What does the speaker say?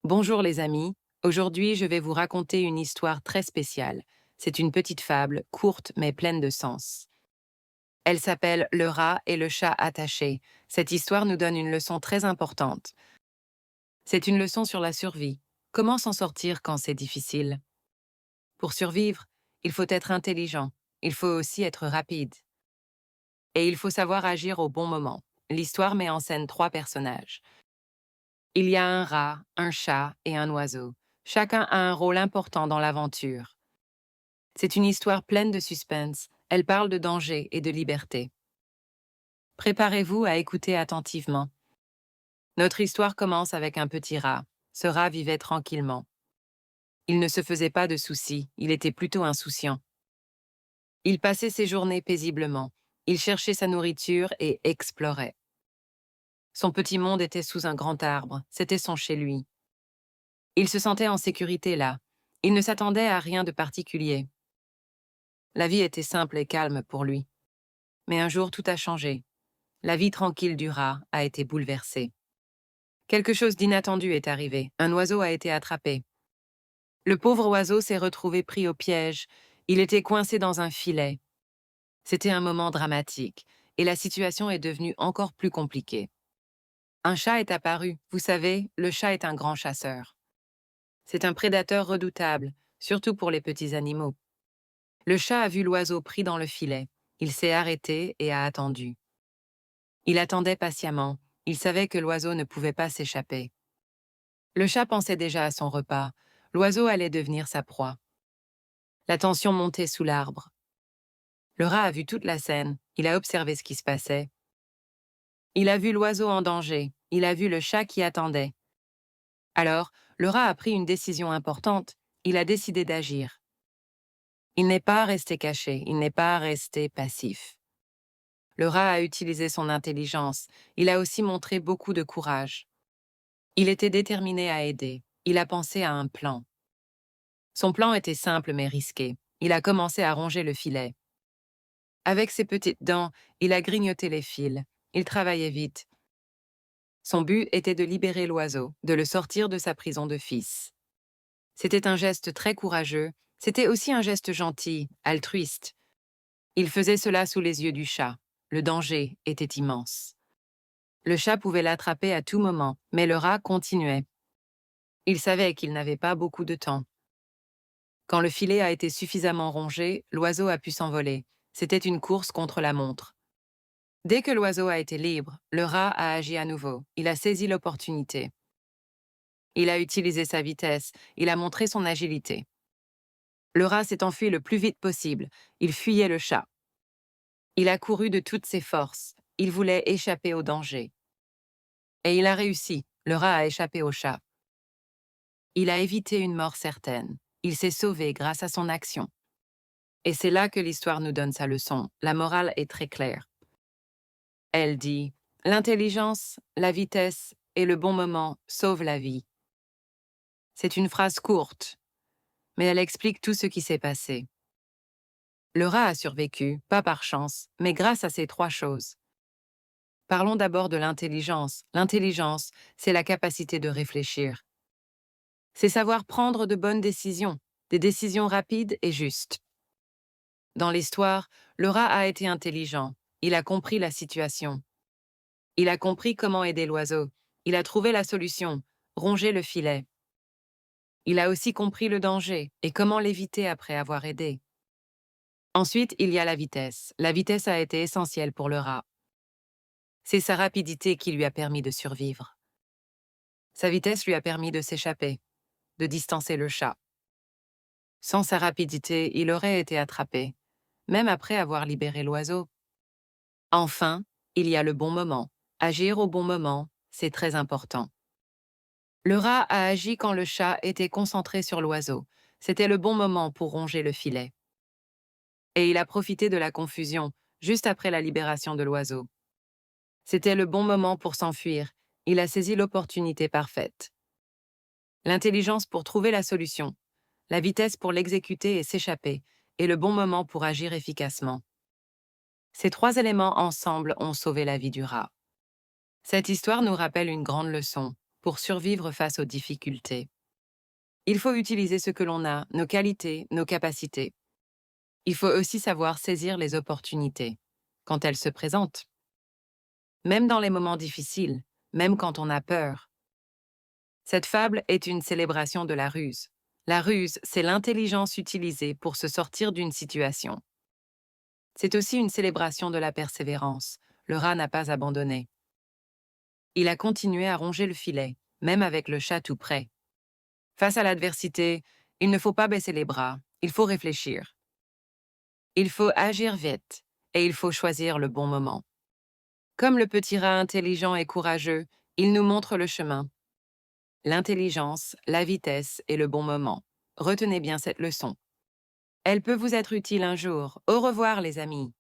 Bonjour les amis, aujourd'hui je vais vous raconter une histoire très spéciale. C'est une petite fable, courte mais pleine de sens. Elle s'appelle Le rat et le chat attaché. Cette histoire nous donne une leçon très importante. C'est une leçon sur la survie. Comment s'en sortir quand c'est difficile? Pour survivre, il faut être intelligent, il faut aussi être rapide. Et il faut savoir agir au bon moment. L'histoire met en scène trois personnages. Il y a un rat, un chat et un oiseau. Chacun a un rôle important dans l'aventure. C'est une histoire pleine de suspense. Elle parle de danger et de liberté. Préparez-vous à écouter attentivement. Notre histoire commence avec un petit rat. Ce rat vivait tranquillement. Il ne se faisait pas de soucis, il était plutôt insouciant. Il passait ses journées paisiblement. Il cherchait sa nourriture et explorait. Son petit monde était sous un grand arbre, c'était son chez lui. Il se sentait en sécurité là. Il ne s'attendait à rien de particulier. La vie était simple et calme pour lui. Mais un jour, tout a changé. La vie tranquille du rat a été bouleversée. Quelque chose d'inattendu est arrivé. Un oiseau a été attrapé. Le pauvre oiseau s'est retrouvé pris au piège. Il était coincé dans un filet. C'était un moment dramatique, et la situation est devenue encore plus compliquée. Un chat est apparu. Vous savez, le chat est un grand chasseur. C'est un prédateur redoutable, surtout pour les petits animaux. Le chat a vu l'oiseau pris dans le filet. Il s'est arrêté et a attendu. Il attendait patiemment. Il savait que l'oiseau ne pouvait pas s'échapper. Le chat pensait déjà à son repas. L'oiseau allait devenir sa proie. La tension montait sous l'arbre. Le rat a vu toute la scène. Il a observé ce qui se passait. Il a vu l'oiseau en danger. Il a vu le chat qui attendait. Alors, le rat a pris une décision importante. Il a décidé d'agir. Il n'est pas resté caché. Il n'est pas resté passif. Le rat a utilisé son intelligence. Il a aussi montré beaucoup de courage. Il était déterminé à aider. Il a pensé à un plan. Son plan était simple mais risqué. Il a commencé à ronger le filet. Avec ses petites dents, il a grignoté les fils. Il travaillait vite. Son but était de libérer l'oiseau, de le sortir de sa prison de fils. C'était un geste très courageux. C'était aussi un geste gentil, altruiste. Il faisait cela sous les yeux du chat. Le danger était immense. Le chat pouvait l'attraper à tout moment, mais le rat continuait. Il savait qu'il n'avait pas beaucoup de temps. Quand le filet a été suffisamment rongé, l'oiseau a pu s'envoler. C'était une course contre la montre. Dès que l'oiseau a été libre, le rat a agi à nouveau. Il a saisi l'opportunité. Il a utilisé sa vitesse. Il a montré son agilité. Le rat s'est enfui le plus vite possible. Il fuyait le chat. Il a couru de toutes ses forces. Il voulait échapper au danger. Et il a réussi. Le rat a échappé au chat. Il a évité une mort certaine. Il s'est sauvé grâce à son action. Et c'est là que l'histoire nous donne sa leçon. La morale est très claire. Elle dit: l'intelligence, la vitesse et le bon moment sauvent la vie. C'est une phrase courte, mais elle explique tout ce qui s'est passé. Le rat a survécu, pas par chance, mais grâce à ces trois choses. Parlons d'abord de l'intelligence. L'intelligence, c'est la capacité de réfléchir. C'est savoir prendre de bonnes décisions, des décisions rapides et justes. Dans l'histoire, le rat a été intelligent. Il a compris la situation. Il a compris comment aider l'oiseau. Il a trouvé la solution, ronger le filet. Il a aussi compris le danger et comment l'éviter après avoir aidé. Ensuite, il y a la vitesse. La vitesse a été essentielle pour le rat. C'est sa rapidité qui lui a permis de survivre. Sa vitesse lui a permis de s'échapper, de distancer le chat. Sans sa rapidité, il aurait été attrapé, même après avoir libéré l'oiseau. Enfin, il y a le bon moment. Agir au bon moment, c'est très important. Le rat a agi quand le chat était concentré sur l'oiseau. C'était le bon moment pour ronger le filet. Et il a profité de la confusion, juste après la libération de l'oiseau. C'était le bon moment pour s'enfuir. Il a saisi l'opportunité parfaite. L'intelligence pour trouver la solution, la vitesse pour l'exécuter et s'échapper, et le bon moment pour agir efficacement. Ces trois éléments ensemble ont sauvé la vie du rat. Cette histoire nous rappelle une grande leçon. pour survivre face aux difficultés. Il faut utiliser ce que l'on a, nos qualités, nos capacités. Il faut aussi savoir saisir les opportunités, quand elles se présentent. Même dans les moments difficiles, même quand on a peur. Cette fable est une célébration de la ruse. La ruse, c'est l'intelligence utilisée pour se sortir d'une situation. C'est aussi une célébration de la persévérance. Le rat n'a pas abandonné. Il a continué à ronger le filet, même avec le chat tout près. Face à l'adversité, il ne faut pas baisser les bras, il faut réfléchir. Il faut agir vite et il faut choisir le bon moment. Comme le petit rat intelligent et courageux, il nous montre le chemin. L'intelligence, la vitesse et le bon moment. Retenez bien cette leçon. Elle peut vous être utile un jour. Au revoir les amis.